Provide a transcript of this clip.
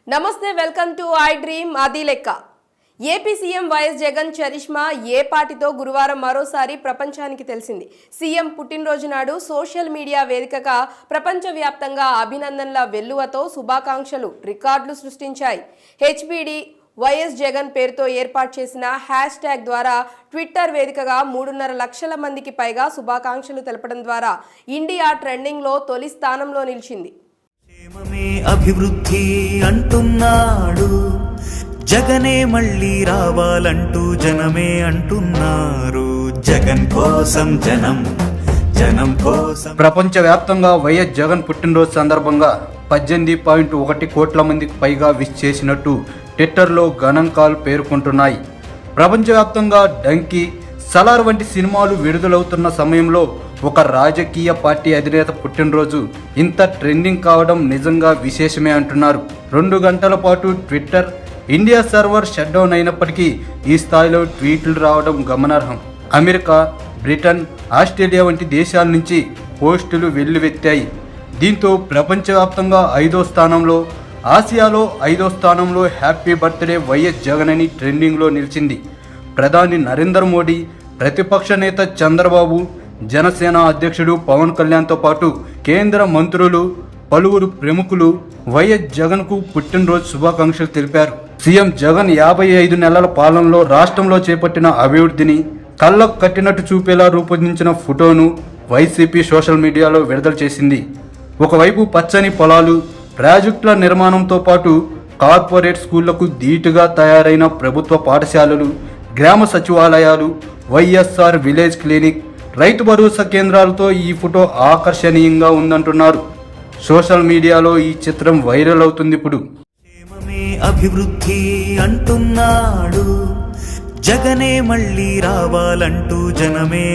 నమస్తే welcome to I dream అది లెక్క. AP CM YS Jagan charisma ఏ పార్టీతో గురువారం మరోసారి ప్రపంచానికి తెలిసింది. సీఎం పుట్టినరోజు నాడు సోషల్ మీడియా వేదికగా ప్రపంచవ్యాప్తంగా అభినందనల వెల్లువతో శుభాకాంక్షలు రికార్డులు సృష్టించాయి. హెచ్బిడి వైఎస్ జగన్ పేరుతో ఏర్పాటు చేసిన హ్యాష్ ట్యాగ్ ద్వారా ట్విట్టర్ వేదికగా 3.5 లక్షల మందికి పైగా శుభాకాంక్షలు తెలపడం ద్వారా ఇండియా ట్రెండింగ్లో తొలి స్థానంలో నిలిచింది. అభివృద్ధి అంటున్నాడు జగనే మళ్ళీ రావాలంటూ జనమే అంటున్నారు. జగన్ కోసం జనం, జనం కోసం. ప్రపంచవ్యాప్తంగా వైఎస్ జగన్ పుట్టినరోజు సందర్భంగా 18.1 కోట్ల మందికి పైగా విష్ చేసినట్టు ట్విట్టర్లో గణాంకాలు పేర్కొంటున్నాయి. ప్రపంచవ్యాప్తంగా డంకీ, సలార్ వంటి సినిమాలు విడుదలవుతున్న సమయంలో ఒక రాజకీయ పార్టీ అధినేత పుట్టినరోజు ఇంత ట్రెండింగ్ కావడం నిజంగా విశేషమే అంటున్నారు. 2 గంటల పాటు Twitter India server shut down అయినప్పటికీ ఈ స్థాయిలో ట్వీట్లు రావడం గమనార్హం. అమెరికా, బ్రిటన్, ఆస్ట్రేలియా వంటి దేశాల నుంచి పోస్టులు వెల్లువెత్తాయి. దీంతో ప్రపంచవ్యాప్తంగా 5వ స్థానంలో, ఆసియాలో 5వ స్థానంలో హ్యాపీ బర్త్డే వైఎస్ జగన్ అని ట్రెండింగ్లో నిలిచింది. ప్రధాని నరేంద్ర మోడీ, ప్రతిపక్ష నేత చంద్రబాబు, జనసేన అధ్యక్షుడు పవన్ కళ్యాణ్తో పాటు కేంద్ర మంత్రులు, పలువురు ప్రముఖులు వైఎస్ జగన్కు పుట్టినరోజు శుభాకాంక్షలు తెలిపారు. సీఎం జగన్ 55 నెలల పాలనలో రాష్ట్రంలో చేపట్టిన అభివృద్ధిని కళ్ళకు కట్టినట్టు చూపేలా రూపొందించిన ఫోటోను వైసీపీ సోషల్ మీడియాలో విడుదల చేసింది. ఒకవైపు పచ్చని పొలాలు, ప్రాజెక్టుల నిర్మాణంతో పాటు కార్పొరేట్ స్కూళ్లకు ధీటుగా తయారైన ప్రభుత్వ పాఠశాలలు, గ్రామ సచివాలయాలు, YSR village clinic, Rythu Bharosa కేంద్రాలతో ఈ ఫోటో ఆకర్షణీయంగా ఉందంటున్నారు. సోషల్ మీడియాలో ఈ చిత్రం వైరల్ అవుతుంది. ఇప్పుడు అభివృద్ధి అంటున్నాడు జగనే మళ్ళీ రావాలంటూ జనమే